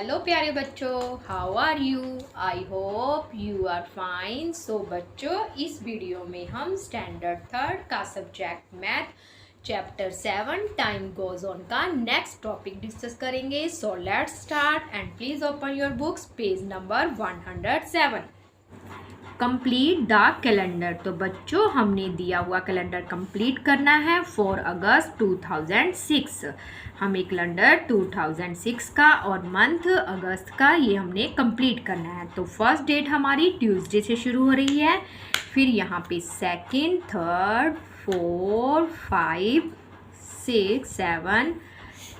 Hello प्यारे बच्चों, how are you? I hope you are fine. So बच्चों, इस वीडियो में हम स्टैंडर्ड थर्ड का subject math chapter 7 time goes on का नेक्स्ट टॉपिक डिस्कस करेंगे। So let's start and please open your books, page number 107। Complete the calendar. तो बच्चों, हमने दिया हुआ कैलेंडर कंप्लीट करना है 4 अगस्त 2006। हमें कैलेंडर 2006 का और मंथ अगस्त का ये हमने कंप्लीट करना है। तो फर्स्ट डेट हमारी ट्यूसडे से शुरू हो रही है, फिर यहाँ पे सेकंड, थर्ड, 4, 5, 6, 7,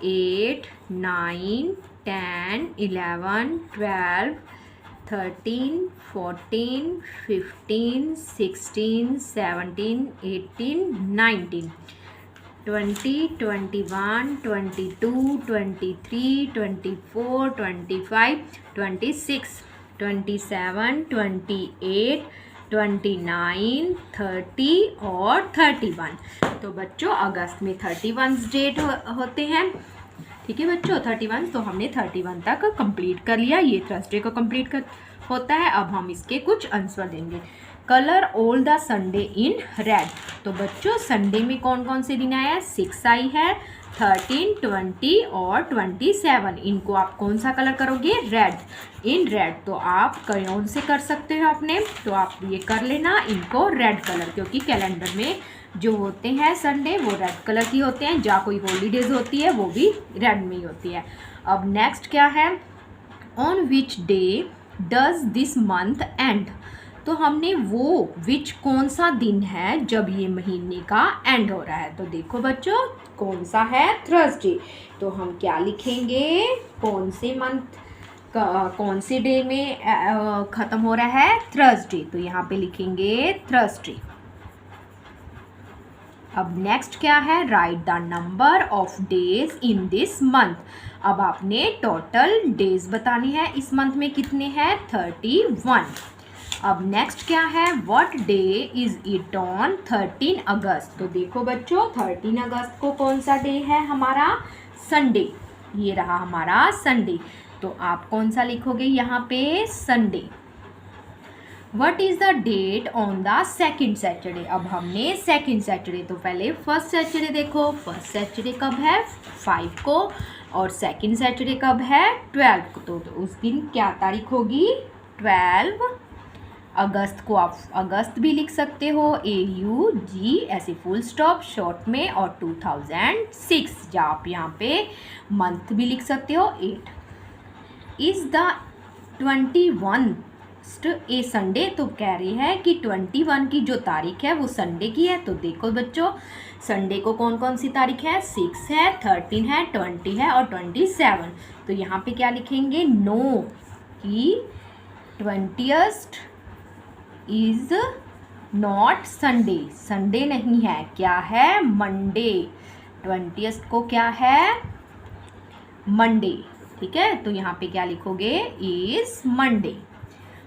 8, 9, 10, 11, 12, 13, 14, 15, 16, 17, 18, 19, 20, 21, 22, 23, 24, 25, 26, 27, 28, 29, 30 और 31। तो बच्चों, अगस्त में 31 डेट होते हैं। ठीक है बच्चों, 31 तो हमने 31 तक कंप्लीट कर लिया। ये थर्सडे को कंप्लीट होता है। अब हम इसके कुछ आंसर देंगे। Colour all the Sunday in red. तो बच्चों, संडे में कौन कौन से दिन आया है? 6 आई है, 13, 20 और 27। इनको आप कौन सा कलर करोगे? Red, in red. तो आप कौन से कर सकते हो अपने? तो आप ये कर लेना इनको रेड कलर, क्योंकि कैलेंडर में जो होते हैं संडे वो रेड कलर की होते हैं। जहाँ कोई हॉलीडेज होती है वो भी रेड में ही होती है। अब नेक्स्ट क्या है? On which day does this month and. तो हमने वो विच कौन सा दिन है जब ये महीने का एंड हो रहा है। तो देखो बच्चों, कौन सा है? थर्सडे। तो हम क्या लिखेंगे? कौन से मंथ कौन से डे में ख़त्म हो रहा है? थर्सडे। तो यहाँ पे लिखेंगे थर्सडे। अब नेक्स्ट क्या है? Right the number of days in this month. अब आपने टोटल डेज बताने हैं इस मंथ में कितने हैं? 31। अब नेक्स्ट क्या है? What day is it on 13 अगस्त। तो देखो बच्चों, 13 अगस्त को कौन सा डे है हमारा? संडे। ये रहा हमारा संडे। तो आप कौन सा लिखोगे यहाँ पे? Sunday. What is the date on the second Saturday. अब हमने सेकेंड सैटरडे, तो पहले फर्स्ट सैटरडे देखो। फर्स्ट सैटरडे कब है? 5 को। और सेकेंड सैटरडे कब है? 12 को। तो उस दिन क्या तारीख होगी? 12 अगस्त को। आप अगस्त भी लिख सकते हो, AUG ऐसे फुल स्टॉप शॉर्ट में, और 2006 या आप यहाँ पे मंथ भी लिख सकते हो 8। Is the 21 A Sunday. तो कह रही है कि 21 की जो तारीख है वो संडे की है। तो देखो बच्चों, संडे को कौन कौन सी तारीख है? 6 है, 13 है, 20 है और 27। तो यहाँ पे क्या लिखेंगे? नो, कि 20th is not Sunday. Sunday नहीं है, क्या है? मंडे। 20th को क्या है? मंडे। ठीक है, तो यहाँ पे क्या लिखोगे? Is Monday.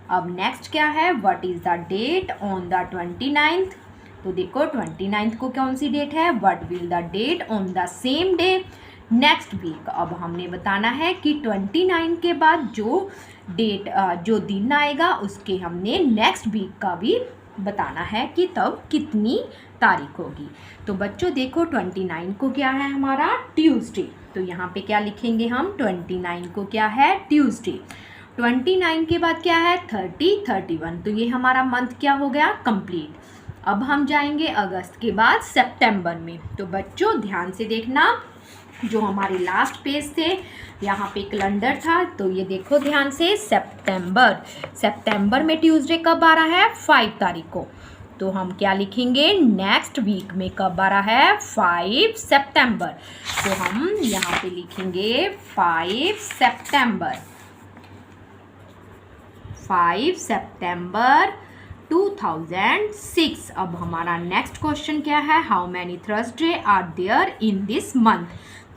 अब नेक्स्ट क्या है? What is the date on the 29th। तो देखो 29th को कौन सी डेट है? What will the date on the same day next week. अब हमने बताना है कि 29 के बाद जो डेट जो दिन आएगा उसके हमने नेक्स्ट वीक का भी बताना है कि तब कितनी तारीख होगी। तो बच्चों देखो, 29 को क्या है हमारा? ट्यूसडे। तो यहाँ पे क्या लिखेंगे हम? 29 को क्या है? ट्यूसडे। 29 के बाद क्या है? 30, 31। तो ये हमारा मंथ क्या हो गया? कंप्लीट। अब हम जाएंगे अगस्त के बाद सितंबर में। तो बच्चों ध्यान से देखना, जो हमारे लास्ट पेज थे यहाँ पे कैलेंडर था, तो ये देखो ध्यान से। सितंबर, सितंबर में ट्यूसडे कब आ रहा है? 5 तारीख को। तो हम क्या लिखेंगे? नेक्स्ट वीक में कब आ रहा है? 5 सितंबर। तो हम यहाँ पे लिखेंगे 5 सितंबर। 5 सितंबर 2006। अब हमारा नेक्स्ट क्वेश्चन क्या है? How many Thursday are there in this month.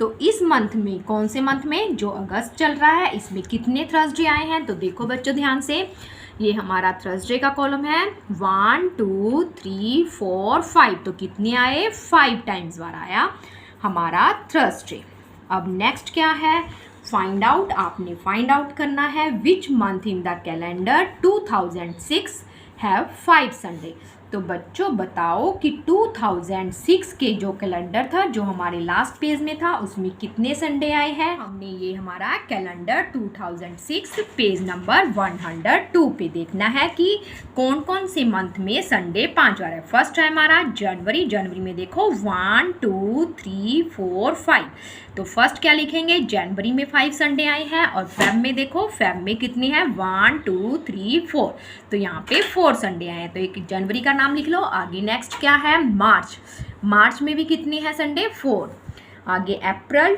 तो इस मंथ में, कौन से मंथ में? जो अगस्त चल रहा है, इसमें कितने थर्सडे आए हैं? तो देखो बच्चों ध्यान से, ये हमारा थर्सडे का कॉलम है। 1, 2, 3, 4, 5। तो कितने आए? 5 टाइम्स बार आया हमारा थर्सडे। अब नेक्स्ट क्या है? फाइंड आउट, आपने फाइंड आउट करना है which month in the calendar 2006 have 5 Sunday. तो बच्चों बताओ कि 2006 के जो कैलेंडर था, जो हमारे लास्ट पेज में था, उसमें कितने संडे आए हैं। हमने ये हमारा कैलेंडर 2006 पेज नंबर 102 पे देखना है कि कौन कौन से मंथ में संडे 5 बार है। फर्स्ट है हमारा जनवरी। जनवरी में देखो 1 2 3 4 5। तो फर्स्ट क्या लिखेंगे, जनवरी में 5 संडे आए हैं। और फेब में देखो, फेब में कितने हैं, 1 2 3 4। तो यहाँ पे 4 संडे आए हैं, तो एक जनवरी का नाम लिख लो। आगे नेक्स्ट क्या है, मार्च। मार्च में भी कितने हैं संडे, 4। आगे अप्रैल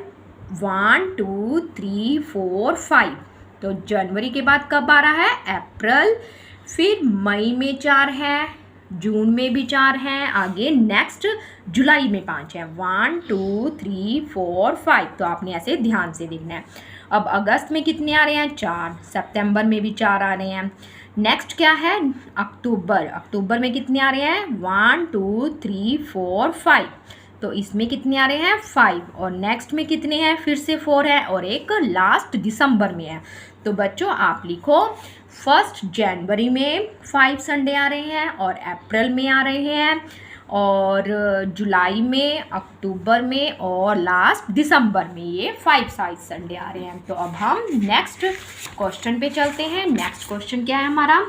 1 2 3 4 5। तो जनवरी के बाद कब आ रहा है, अप्रैल। फिर मई में 4 है, जून में भी 4 हैं। आगे नेक्स्ट जुलाई में 5 है, 1 2 3 4 5। तो आपने ऐसे ध्यान से देखना है। अब अगस्त में कितने आ रहे हैं, 4। सितंबर में भी 4 आ रहे हैं। नेक्स्ट क्या है, अक्टूबर। अक्टूबर में कितने आ रहे हैं, 1 2 3 4 5। तो इसमें कितने आ रहे हैं, 5। और नेक्स्ट में कितने हैं, फिर से 4 है। और एक लास्ट दिसंबर में है। तो बच्चों आप लिखो, फर्स्ट जनवरी में 5 संडे आ रहे हैं, और अप्रैल में आ रहे हैं, और जुलाई में, अक्टूबर में, और लास्ट दिसंबर में ये 5 संडे आ रहे हैं। तो अब हम नेक्स्ट क्वेश्चन पे चलते हैं। नेक्स्ट क्वेश्चन क्या है हमारा,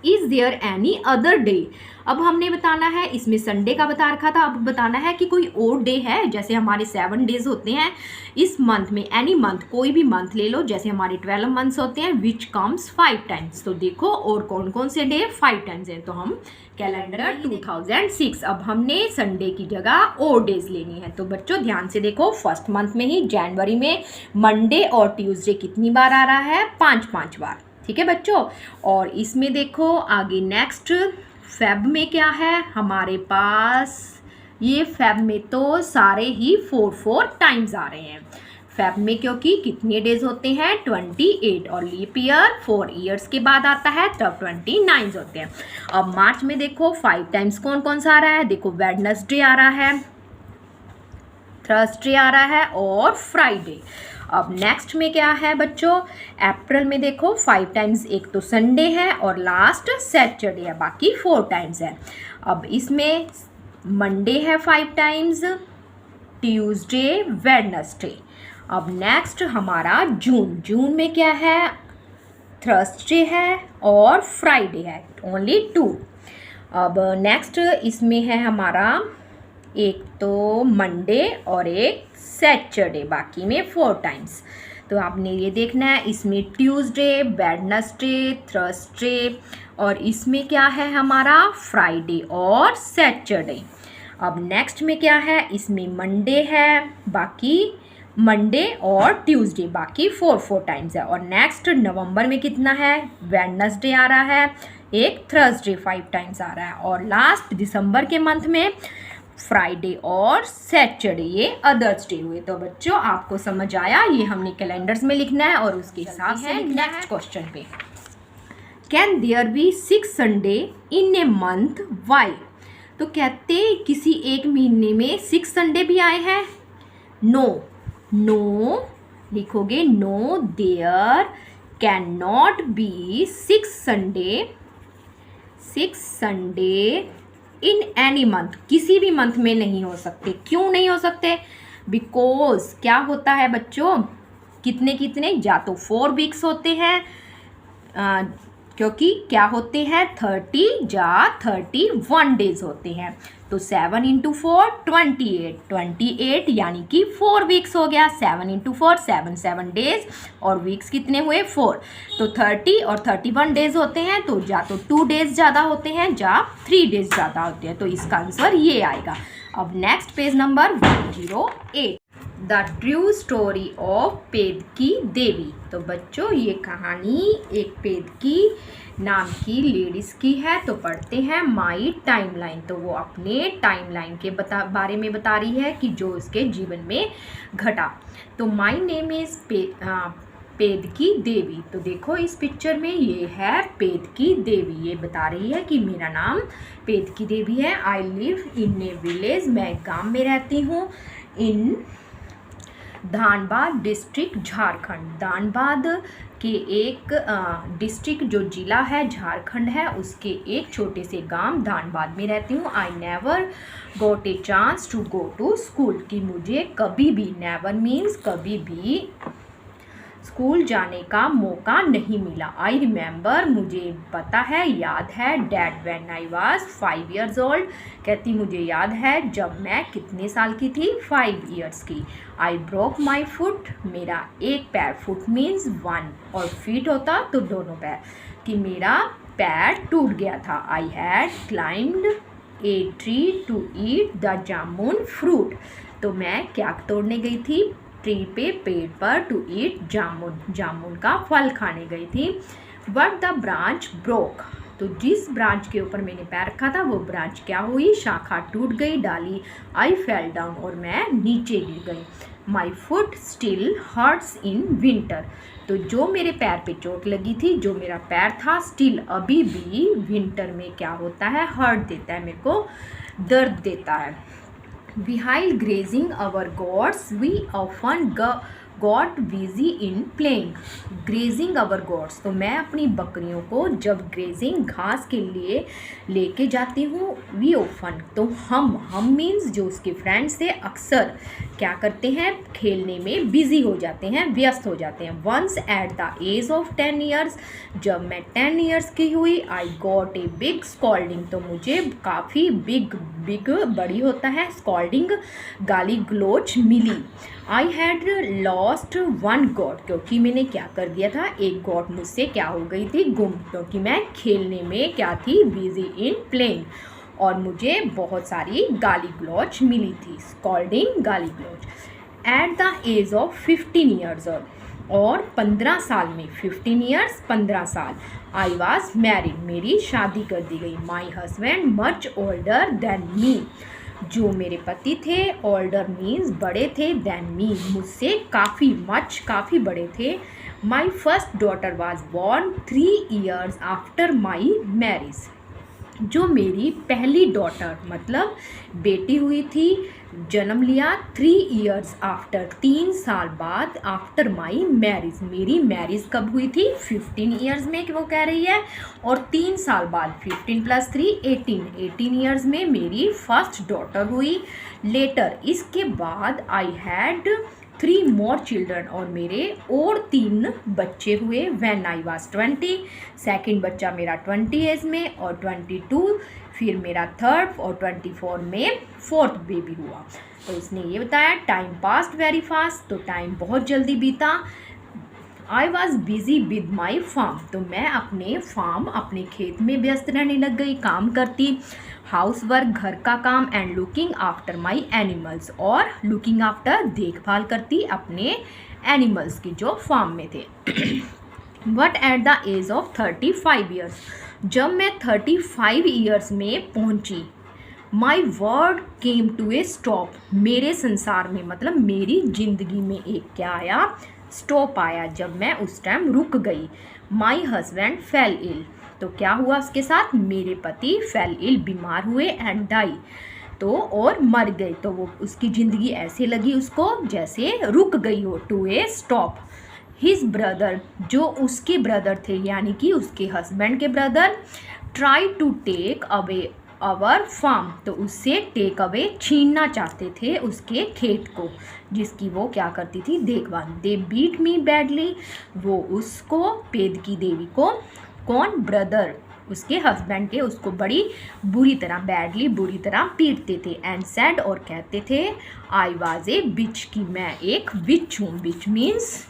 is there any other day. अब हमने बताना है, इसमें संडे का बता रखा था, अब बताना है कि कोई और डे है। जैसे हमारे 7 डेज होते हैं इस मंथ में, एनी मंथ, कोई भी मंथ ले लो। जैसे हमारे 12 मंथ्स होते हैं, विच कम्स 5 टाइम्स। तो देखो और कौन कौन से डे 5 टाइम्स हैं। तो हम कैलेंडर 2006, अब हमने संडे की जगह और डेज लेनी है। तो बच्चों ध्यान से देखो, फर्स्ट मंथ में ही जनवरी में मंडे और ट्यूसडे कितनी बार आ रहा है, 5 बार। ठीक है बच्चों। और इसमें देखो आगे नेक्स्ट फेब में क्या है हमारे पास, ये फेब में तो सारे ही 4 टाइम्स आ रहे हैं फेब में, क्योंकि कितने डेज होते हैं, 28। और लीप ईयर 4 ईयर्स के बाद आता है, तब 29 होते हैं। अब मार्च में देखो 5 टाइम्स कौन कौन सा आ रहा है, देखो वेडनेसडे आ रहा है, थर्सडे आ रहा है, और फ्राइडे। अब नेक्स्ट में क्या है बच्चों, अप्रैल में देखो 5 टाइम्स, एक तो संडे है और लास्ट सैटरडे है, बाकी 4 टाइम्स है। अब इसमें मंडे है 5 टाइम्स, ट्यूसडे, वेडनेसडे। अब नेक्स्ट हमारा जून। जून में क्या है, थर्सडे है और फ्राइडे है, ओनली 2। अब नेक्स्ट इसमें है हमारा एक तो मंडे और एक सैटरडे, बाकी में 4 टाइम्स। तो आपने ये देखना है, इसमें ट्यूसडे, वेडनेसडे, थर्सडे, और इसमें क्या है हमारा फ्राइडे और सैटरडे। अब नेक्स्ट में क्या है, इसमें मंडे है, बाकी मंडे और ट्यूसडे, बाकी 4 टाइम्स है। और नेक्स्ट नवंबर में कितना है, वेडनेसडे आ रहा है, एक थर्सडे 5 टाइम्स आ रहा है, और लास्ट दिसंबर के मंथ में फ्राइडे और सैटरडे, ये अदर्स डे हुए। तो बच्चों आपको समझ आया, ये हमने कैलेंडर्स में लिखना है और उसके हिसाब से नेक्स्ट क्वेश्चन पे, can there be 6 Sunday in a month, why. तो कहते किसी एक महीने में 6 संडे भी आए हैं, नो। नो लिखोगे, no there can not be 6 Sunday in any month, किसी भी मंथ में नहीं हो सकते। क्यों नहीं हो सकते, बिकॉज क्या होता है बच्चों, कितने या तो 4 वीक्स होते हैं, क्योंकि क्या होते हैं 30 या 31 डेज होते हैं। तो 7 × 4 28 यानी कि 4 वीक्स हो गया। 7 × 4 7 डेज, और वीक्स कितने हुए 4। तो 30 और 31 डेज होते हैं, तो या तो 2 डेज ज़्यादा होते हैं या 3 डेज ज़्यादा होते हैं। तो इसका आंसर ये आएगा। अब next page number 108, the true story of Pedki Devi. तो बच्चों ये कहानी एक पेदकी नाम की लेडीज़ की है। तो पढ़ते हैं माई टाइमलाइन। तो वो अपने टाइमलाइन के बारे में बता रही है कि जो उसके जीवन में घटा। तो माई नेम इज़ पेदकी देवी। तो देखो इस पिक्चर में ये है पेदकी देवी, ये बता रही है कि मेरा नाम पेदकी देवी है। I live in A village, मैं गाँव में रहती हूँ। इन धानबाद डिस्ट्रिक्ट झारखंड। धानबाद के एक डिस्ट्रिक्ट जो ज़िला है झारखंड है, उसके एक छोटे से गांव धानबाद में रहती हूँ। I never got a chance to go to school, कि मुझे कभी भी, नेवर मीन्स कभी भी, स्कूल जाने का मौका नहीं मिला। आई रिमेंबर, मुझे पता है, याद है, that when I was 5 years old, कहती मुझे याद है जब मैं कितने साल की थी, 5 years की। आई ब्रोक माई फुट, मेरा एक पैर, फुट मीन्स 1 और फीट होता तो दोनों पैर, कि मेरा पैर टूट गया था। I had climbed a tree to eat the jamun fruit, तो मैं क्या तोड़ने गई थी, ट्री पे, पेड़ पर, टू ईट जामुन, जामुन का फल खाने गई थी। बट द ब्रांच ब्रोक, तो जिस ब्रांच के ऊपर मैंने पैर रखा था वो ब्रांच क्या हुई, शाखा टूट गई, डाली। आई फेल डाउन, और मैं नीचे गिर गई। My foot still hurts in winter, तो जो मेरे पैर पे चोट लगी थी, जो मेरा पैर था, स्टिल अभी भी विंटर में क्या होता है, हर्ट देता है, मेरे को दर्द देता है। While grazing our goats, we often got busy in playing. Grazing our goats, तो मैं अपनी बकरियों को जब ग्रेजिंग घास के लिए लेके जाती हूँ, we often, तो हम मीन्स जो उसके फ्रेंड्स थे, अक्सर क्या करते हैं, खेलने में बिजी हो जाते हैं, व्यस्त हो जाते हैं। Once at the age of 10 years, जब मैं 10 years की हुई, I got a big scolding, तो मुझे काफ़ी बिग बड़ी होता है, स्कॉल्डिंग गाली गलोच मिली। आई हैड लॉस्ट 1 गॉट, क्योंकि मैंने क्या कर दिया था, एक गॉट मुझसे क्या हो गई थी, गुम, क्योंकि मैं खेलने में क्या थी, बिजी इन प्लेइंग, और मुझे बहुत सारी गाली गलौच मिली थी, स्कॉल्डिंग गाली गलौच। At the age of 15 years, और 15 साल में, 15 years 15 साल, आई वॉज मैरिड, मेरी शादी कर दी गई। My husband much older than me, जो मेरे पति थे, ओल्डर मीन्स बड़े थे, देन मी मुझसे काफ़ी, मच काफ़ी बड़े थे। My first daughter was born 3 years after my marriage, जो मेरी पहली डॉटर मतलब बेटी हुई थी, जन्म लिया 3 years आफ्टर, 3 साल बाद, आफ्टर माई मैरिज, मेरी मैरिज कब हुई थी, 15 years में, कि वो कह रही है, और 3 साल बाद, 15 + 3 18 years में मेरी फर्स्ट डॉटर हुई। लेटर, इसके बाद, आई हैड 3 more children, और मेरे और 3 बच्चे हुए। व्हेन आई वॉज 20, सेकेंड बच्चा मेरा 20 एज में, और 22 फिर मेरा थर्ड, और 24 में 4th बेबी हुआ। तो उसने ये बताया, टाइम पास्ट वेरी फास्ट, तो टाइम बहुत जल्दी बीता। I was busy with my farm, तो मैं अपने फार्म, अपने खेत में व्यस्त रहने लग गई, काम करती, हाउस वर्क, घर का काम, and looking after my animals, और लुकिंग आफ्टर, देखभाल करती अपने एनिमल्स की जो फार्म में थे। But at the age of 35 years, जब मैं 35 years में पहुंची, my world came to a stop, मेरे संसार में मतलब मेरी जिंदगी में एक क्या आया, स्टॉप आया, जब मैं उस टाइम रुक गई। माई हस्बैंड फेल इल, तो क्या हुआ उसके साथ, मेरे पति फेल इल, बीमार हुए, एंड डाई, तो और मर गए, तो वो उसकी ज़िंदगी ऐसे लगी उसको जैसे रुक गई हो, to a stop. His brother, जो उसके ब्रदर थे, यानी कि उसके हस्बैंड के brother, try to take away our farm, तो उससे टेक अवे, छीनना चाहते थे उसके खेत को, जिसकी वो क्या करती थी, देखभाल। दे बीट मी बैडली, वो उसको, पेद की देवी को, कौन, ब्रदर, उसके हस्बैंड के, उसको बड़ी बुरी तरह, बैडली, बुरी तरह पीटते थे। एंड सैड, और कहते थे, आई वाज ए बिच, की मैं एक बिच हूँ। बिच मीन्स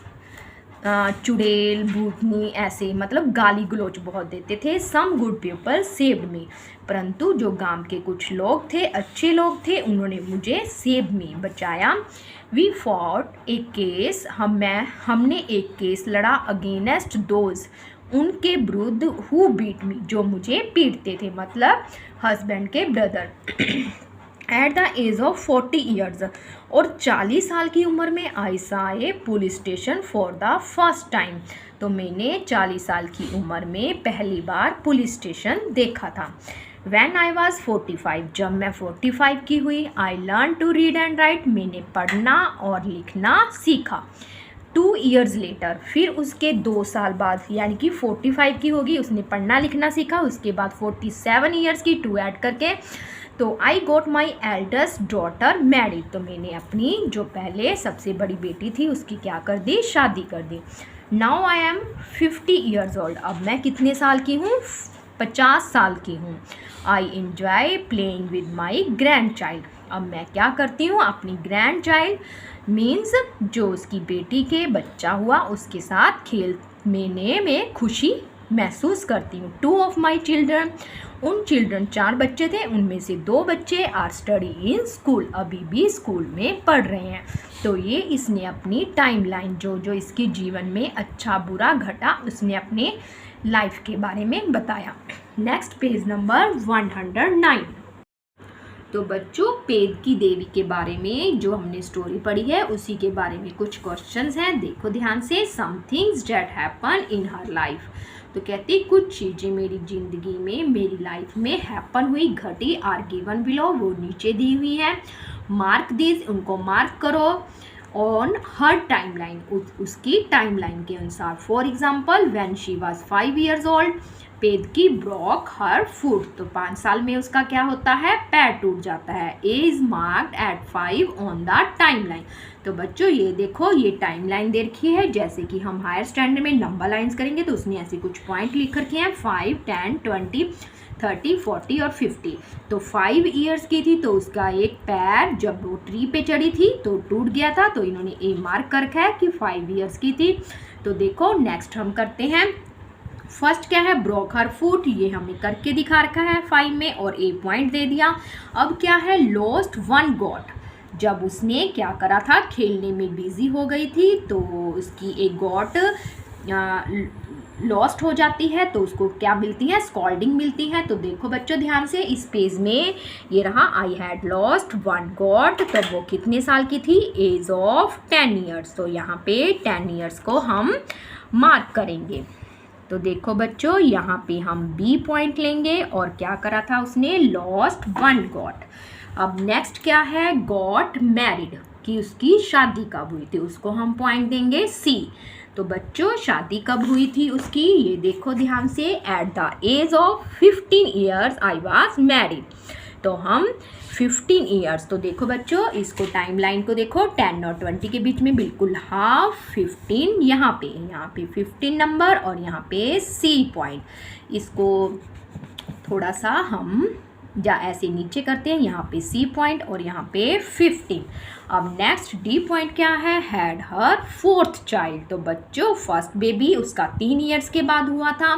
चुड़ैल, भूतनी, ऐसे मतलब गाली गलोच बहुत देते थे। Some good people saved me, परंतु जो गांव के कुछ लोग थे, अच्छे लोग थे, उन्होंने मुझे सेव मी, बचाया। वी फॉट ए केस, हमने एक केस लड़ा, अगेंस्ट दोज, उनके विरुद्ध, हु बीट मी, जो मुझे पीटते थे, मतलब हस्बैंड के brother. At the age of 40 years, और 40 साल की उम्र में, I saw a police station for the first time, तो मैंने 40 साल की उम्र में पहली बार पुलिस स्टेशन देखा था। When I was 45, जब मैं 45 की हुई, I learned to read and write, मैंने पढ़ना और लिखना सीखा। 2 years later, फिर उसके 2 साल बाद, यानी कि 45 की होगी, उसने पढ़ना लिखना सीखा। उसके बाद 47 ईयर्स की 2 ऐड करके, तो आई गोट माई एल्डेस्ट डॉटर मैरिड, तो मैंने अपनी जो पहले सबसे बड़ी बेटी थी उसकी क्या कर दी, शादी कर दी। Now I am 50 years old, अब मैं कितने साल की हूँ, 50 साल की हूँ। I enjoy playing with my grand child, अब मैं क्या करती हूँ, अपनी ग्रैंड चाइल्ड मीन्स जो उसकी बेटी के बच्चा हुआ उसके साथ खेलने में खुशी महसूस करती हूँ। 2 ऑफ माई चिल्ड्रन, उन चिल्ड्रन 4 बच्चे थे, उनमें से 2 बच्चे आर स्टडी इन स्कूल, अभी भी स्कूल में पढ़ रहे हैं। तो ये इसने अपनी टाइमलाइन जो इसके जीवन में अच्छा बुरा घटा उसने अपने लाइफ के बारे में बताया। Next page number 109। तो बच्चों पेद की देवी के बारे में जो हमने स्टोरी पढ़ी है उसी के बारे में कुछ क्वेश्चंस हैं, देखो ध्यान से। Some things that happen in her life, तो कहती कुछ चीज़ें मेरी ज़िंदगी में, मेरी लाइफ में हैपन हुई, घटी, आर गिवन बिलो, वो नीचे दी हुई है। मार्क दिस, उनको मार्क करो ऑन हर टाइमलाइन, उसकी टाइमलाइन के अनुसार। For example when she was 5 years old, पेद की ब्रॉक हर फुट, तो 5 साल में उसका क्या होता है, पैर टूट जाता है। A is marked at 5 on the timeline, तो बच्चों ये देखो ये टाइमलाइन दे रखी है, जैसे कि हम हायर स्टैंडर्ड में नंबर लाइंस करेंगे तो उसने ऐसे कुछ पॉइंट लिख रखे हैं, 5, 10, 20, 30, 40 और 50। तो 5 ईयर्स की थी तो उसका एक पैर जब वो ट्री पे चढ़ी थी तो टूट गया था, तो इन्होंने ए मार्क कर रखा है कि 5 ईयर्स की थी। तो देखो नेक्स्ट हम करते हैं। फर्स्ट क्या है, ब्रोक हर फुट, ये हमें करके दिखा रखा है 5 में और ए पॉइंट दे दिया। अब क्या है, लॉस्ट 1 गॉट, जब उसने क्या करा था, खेलने में बिजी हो गई थी तो उसकी एक गॉट लॉस्ट हो जाती है, तो उसको क्या मिलती है, स्कॉल्डिंग मिलती है। तो देखो बच्चों ध्यान से इस पेज में ये रहा, आई हैड लॉस्ट 1 गॉट, तो वो कितने साल की थी, एज ऑफ 10 ईयर्स, तो यहाँ पे 10 ईयर्स को हम मार्क करेंगे। तो देखो बच्चों यहाँ पे हम बी पॉइंट लेंगे और क्या करा था उसने, लॉस्ट 1 गॉट। अब नेक्स्ट क्या है, गॉट मैरिड, कि उसकी शादी कब हुई थी, उसको हम पॉइंट देंगे सी। तो बच्चों शादी कब हुई थी उसकी, ये देखो ध्यान से, at the age of 15 years I was married, तो हम 15 ईयर्स, तो देखो बच्चों इसको टाइमलाइन को देखो, 10 और 20 के बीच में बिल्कुल हाफ, 15 यहाँ पे 15 नंबर और यहाँ पे सी पॉइंट, इसको थोड़ा सा हम या ऐसे नीचे करते हैं, यहाँ पे सी पॉइंट और यहाँ पे 15। अब नेक्स्ट डी पॉइंट क्या है, हैड हर 4th चाइल्ड, तो बच्चों फर्स्ट बेबी उसका 3 ईयर्स के बाद हुआ था,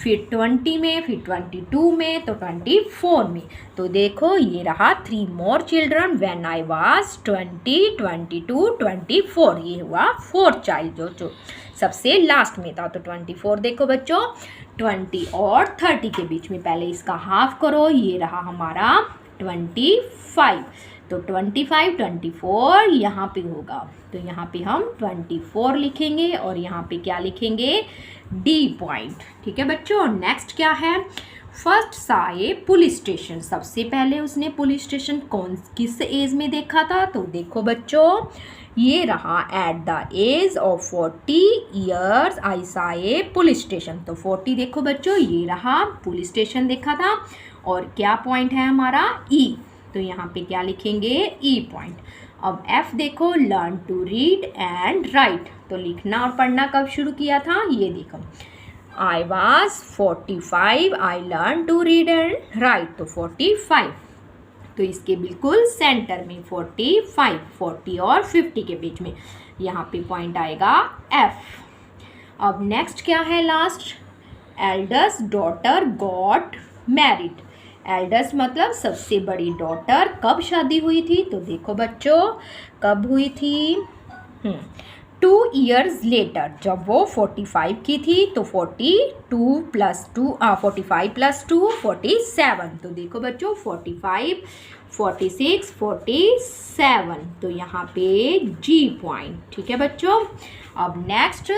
फिर 20 में, फिर 22 में, तो 24 में। तो देखो ये रहा 3 more children when I was 20, 22, 24, ये हुआ 4th चाइल्ड जो सबसे लास्ट में था। तो 24 देखो बच्चों, 20 और 30 के बीच में, पहले इसका हाफ करो, ये रहा हमारा 25, तो 25, 24 यहाँ पे होगा, तो यहाँ पे हम 24 लिखेंगे और यहाँ पे क्या लिखेंगे, डी पॉइंट। ठीक है बच्चों, नेक्स्ट क्या है, फर्स्ट साए पुलिस स्टेशन, सबसे पहले उसने पुलिस स्टेशन किस एज में देखा था, तो देखो बच्चों ये रहा, at the age of 40 years I saw a police station, तो 40 देखो बच्चों ये रहा पुलिस स्टेशन देखा था, और क्या पॉइंट है हमारा, ई, तो यहाँ पे क्या लिखेंगे, ई पॉइंट। अब एफ देखो, learn to read and write, तो लिखना और पढ़ना कब शुरू किया था, ये देखो, I was 45 I learn to read and write, तो 45, तो इसके बिल्कुल सेंटर में 45, 40 और 50 के बीच में यहाँ पे पॉइंट आएगा एफ। अब नेक्स्ट क्या है, लास्ट, एल्डस्ट डॉटर गॉट मैरिड, एल्डस्ट मतलब सबसे बड़ी डॉटर, कब शादी हुई थी, तो देखो बच्चों कब हुई थी, 2 years लेटर, जब वो 45 की थी, तो 42 + 2 45 + 2 47, तो देखो बच्चों 45, 46, 47, तो यहाँ पे जी पॉइंट। ठीक है बच्चों, अब नेक्स्ट,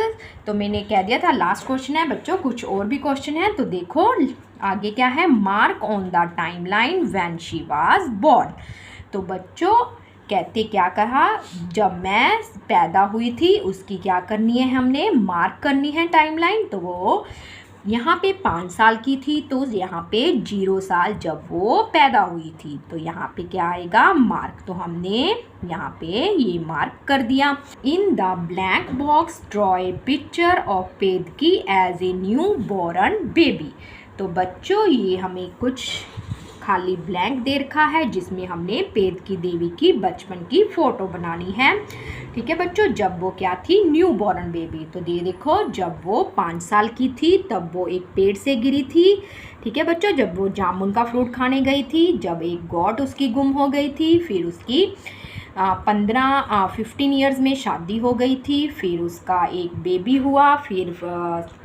तो मैंने कह दिया था लास्ट क्वेश्चन है बच्चों, कुछ और भी क्वेश्चन है, तो देखो आगे क्या है, mark on the timeline when she was born. तो बच्चों कहते क्या कहा, जब मैं पैदा हुई थी उसकी क्या करनी है, हमने मार्क करनी है टाइमलाइन। तो वो यहाँ पे 5 साल की थी, तो यहाँ पे 0 साल जब वो पैदा हुई थी, तो यहाँ पे क्या आएगा, मार्क। तो हमने यहाँ पे ये मार्क कर दिया। In the blank box draw a picture of Pedki as a new born baby. तो बच्चों ये हमें कुछ खाली ब्लैंक दे रखा है जिसमें हमने पेदकी देवी की बचपन की फ़ोटो बनानी है। ठीक है बच्चों, जब वो क्या थी, न्यू बॉर्न बेबी। तो देखो जब वो 5 साल की थी तब वो एक पेड़ से गिरी थी। ठीक है बच्चों, जब वो जामुन का फ्रूट खाने गई थी, जब एक गॉट उसकी गुम हो गई थी, फिर उसकी 15 ईयर्स में शादी हो गई थी, फिर उसका एक बेबी हुआ, फिर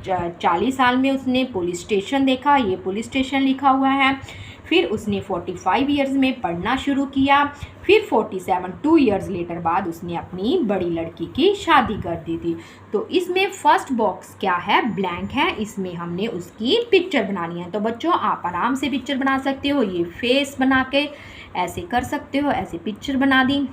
40 साल में उसने पुलिस स्टेशन देखा, ये पुलिस स्टेशन लिखा हुआ है। फिर उसने 45 ईयर्स में पढ़ना शुरू किया, फिर 47 2 ईयर्स लेटर बाद उसने अपनी बड़ी लड़की की शादी कर दी थी। तो इसमें फर्स्ट बॉक्स क्या है, ब्लैंक है, इसमें हमने उसकी पिक्चर बनानी है। तो बच्चों आप आराम से पिक्चर बना सकते हो, ये फेस बना के ऐसे कर सकते हो, ऐसे पिक्चर बना दी,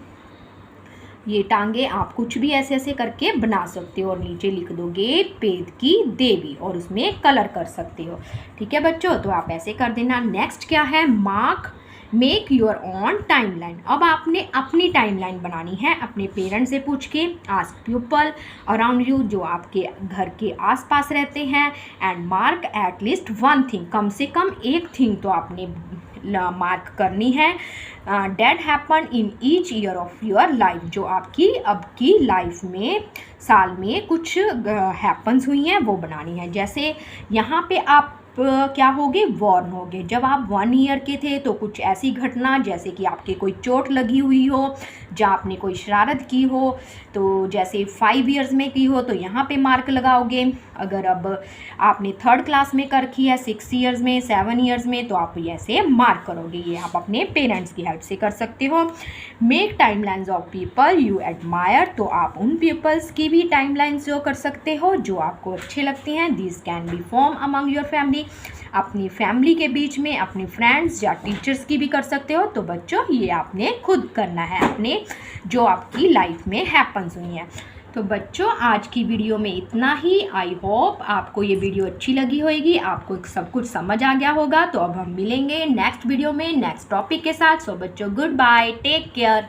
ये टांगे आप कुछ भी ऐसे ऐसे करके बना सकते हो, और नीचे लिख दोगे पेदकी देवी और उसमें कलर कर सकते हो। ठीक है बच्चों, तो आप ऐसे कर देना। नेक्स्ट क्या है, मेक योर ऑन टाइमलाइन। अब आपने अपनी टाइमलाइन बनानी है अपने पेरेंट्स से पूछ के। आस्क पीपल अराउंड यू, जो आपके घर के आसपास रहते हैं, and mark at least 1 thing, कम से कम एक थिंग तो आपने मार्क करनी है that happen in each year of your life, जो आपकी अब की लाइफ में साल में कुछ हैपन्स हुई हैं वो बनानी है। जैसे यहाँ पे आप क्या होगे, बॉर्न होगे। जब आप 1 ईयर के थे तो कुछ ऐसी घटना जैसे कि आपके कोई चोट लगी हुई हो, या आपने कोई शरारत की हो, तो जैसे 5 ईयर्स में की हो तो यहाँ पे मार्क लगाओगे। अगर अब आपने 3rd क्लास में कर रखी है, 6 ईयर्स में, 7 ईयर्स में, तो आप ऐसे मार्क करोगे। ये आप अपने पेरेंट्स की हेल्प से कर सकते हो। Make timelines of people you admire, तो आप उन पीपल्स की भी टाइमलाइंस जो कर सकते हो जो आपको अच्छे लगते हैं। This can be form among your family, अपनी फैमिली के बीच में, अपने फ्रेंड्स या टीचर्स की भी कर सकते हो। तो बच्चों ये आपने खुद करना है अपने जो आपकी लाइफ में हैपन्स हुई हैं। तो बच्चों आज की वीडियो में इतना ही। आई होप आपको ये वीडियो अच्छी लगी होगी, आपको सब कुछ समझ आ गया होगा। तो अब हम मिलेंगे नेक्स्ट वीडियो में नेक्स्ट टॉपिक के साथ। सो बच्चों गुड बाय, टेक केयर।